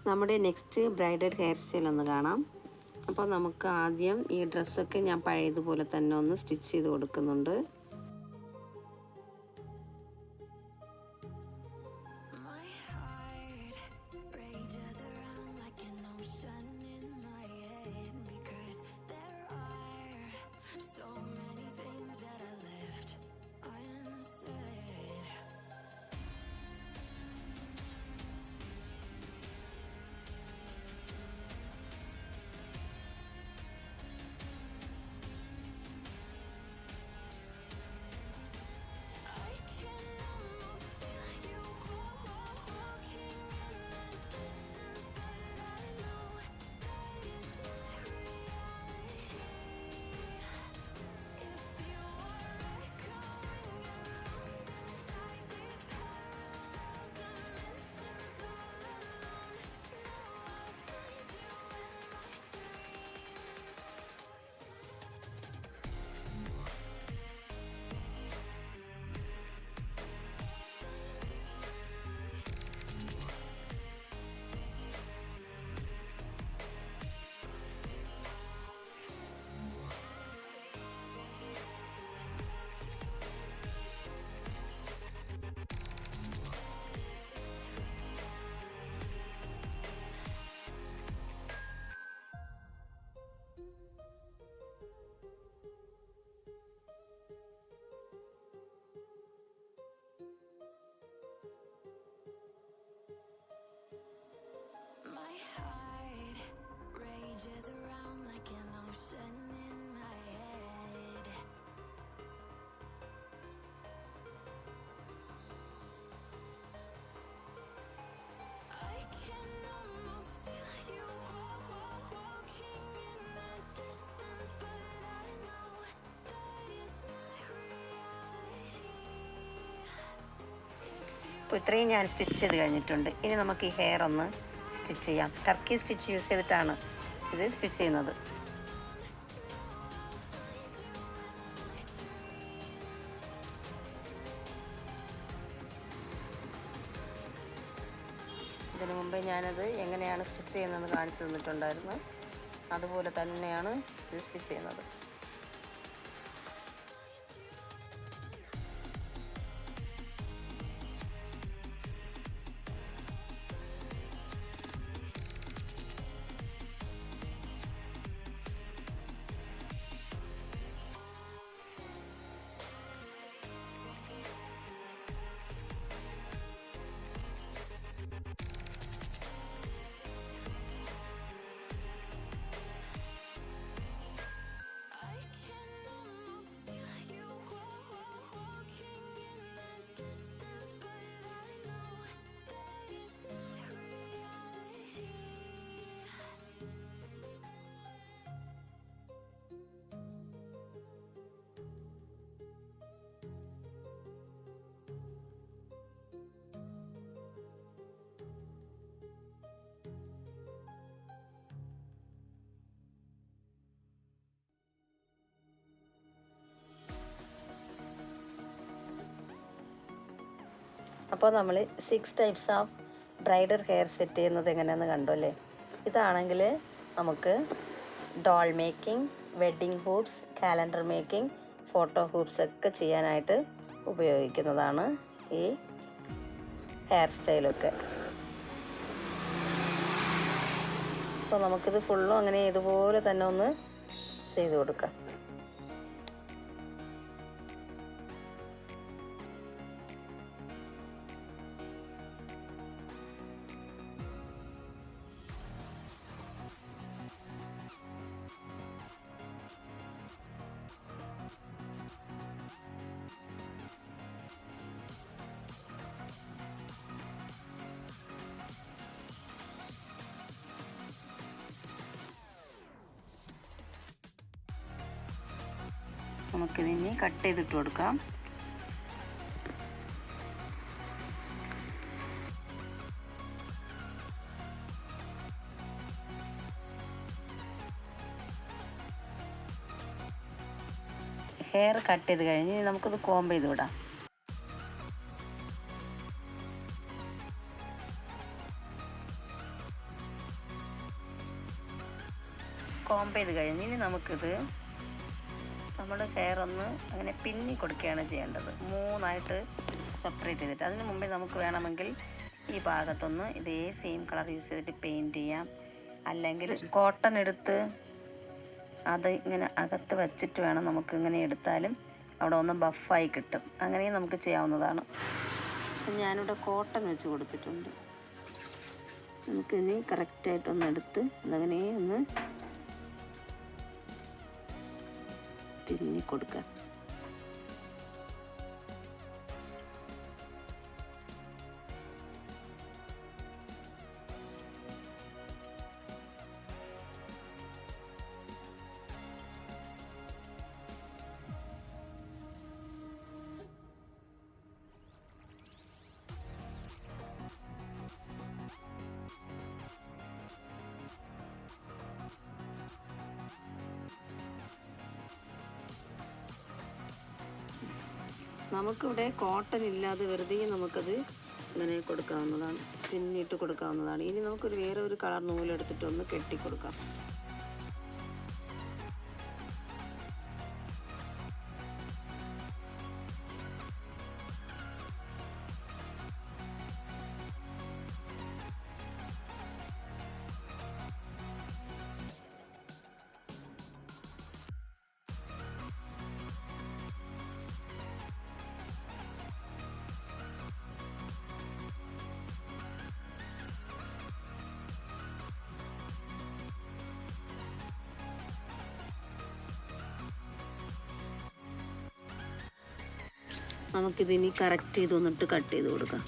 നമ്മുടെ next bridal hair style ഒന്ന് കാണാം. അപ്പോൾ നമുക്ക് ആദ്യം ഈ ഡ്രസ്സൊക്കെ ഞാൻ പഴയതുപോലെ തന്നെ ഒന്ന് സ്റ്റിച്ച് ചെയ്ത് കൊടുക്കുന്നുണ്ട്. അപ്പോൾ ഇത്രയും ഞാൻ സ്റ്റിച്ച് ചെയ്ത് കഴിഞ്ഞിട്ടുണ്ട്. ഇനി നമുക്ക് ഈ ഹെയർ ഒന്ന് സ്റ്റിച്ച് ചെയ്യാം. ടർക്കി സ്റ്റിച്ച് യൂസ് ചെയ്തിട്ടാണ് ഇത് സ്റ്റിച്ച് ചെയ്യുന്നത്. ഇതിനു മുമ്പേ ഞാനത് എങ്ങനെയാണ് സ്റ്റിച്ച് ചെയ്യുന്നതെന്ന് കാണിച്ചു തന്നിട്ടുണ്ടായിരുന്നു. അതുപോലെ തന്നെയാണ് ഇത് സ്റ്റിച്ച് ചെയ്യുന്നത്. അപ്പോൾ നമ്മൾ 6 types of bridal hair set ചെയ്യുന്നത് എങ്ങനെയാണെന്ന് കണ്ടു അല്ലേ. ഇതാണെങ്കിൽ നമുക്ക് doll making, wedding hoops, calendar making, photo hoops ഒക്കെ ചെയ്യാനായിട്ട് ഉപയോഗിക്കുന്നതാണ് ഈ ഹെയർ സ്റ്റൈലൊക്കെ. അപ്പോൾ നമുക്കിത് ഫുള്ളും അങ്ങനെ ഇതുപോലെ തന്നെ ഒന്ന് ചെയ്ത് കൊടുക്കാം. നമുക്കിതിനി കട്ട് ചെയ്തിട്ട് കൊടുക്കാം. ഹെയർ കട്ട് ചെയ്ത് കഴിഞ്ഞ് നമുക്കത് കോംബ് ചെയ്ത് വിടാം. കോംബ് ചെയ്ത് കഴിഞ്ഞ് ഇനി നമുക്കിത് നമ്മൾ ഹെയർ ഒന്ന് അങ്ങനെ പിന്നി കൊടുക്കുകയാണ് ചെയ്യേണ്ടത്, 3ആയിട്ട് സെപ്പറേറ്റ് ചെയ്തിട്ട്. അതിന് മുമ്പേ നമുക്ക് വേണമെങ്കിൽ ഈ ഭാഗത്തൊന്ന് ഇതേ സെയിം കളർ യൂസ് ചെയ്തിട്ട് പെയിൻറ്റ് ചെയ്യാം. അല്ലെങ്കിൽ കോട്ടൺ എടുത്ത് അത് ഇങ്ങനെ അകത്ത് വെച്ചിട്ട് വേണം നമുക്ക് ഇങ്ങനെ എടുത്താലും അവിടെ ഒന്ന് ബഫായി കിട്ടും. അങ്ങനെയും നമുക്ക് ചെയ്യാവുന്നതാണ്. ഞാനിവിടെ കോട്ടൺ വെച്ച് കൊടുത്തിട്ടുണ്ട്. നമുക്കിനി കറക്റ്റായിട്ടൊന്ന് എടുത്ത് അതങ്ങനെ ഒന്ന് പിന്നി കൊടുക്കാം. നമുക്കിവിടെ കോട്ടൺ ഇല്ലാതെ വെറുതെ നമുക്കത് ഇങ്ങനെ കൊടുക്കാവുന്നതാണ്, പിന്നിട്ട് കൊടുക്കാവുന്നതാണ്. ഇനി നമുക്കൊരു വേറെ ഒരു കളർ നൂലെടുത്തിട്ടൊന്ന് കെട്ടി കൊടുക്കാം. നമുക്കിതിനി കറക്റ്റ് ചെയ്തൊന്നിട്ട് കട്ട് ചെയ്ത് കൊടുക്കാം.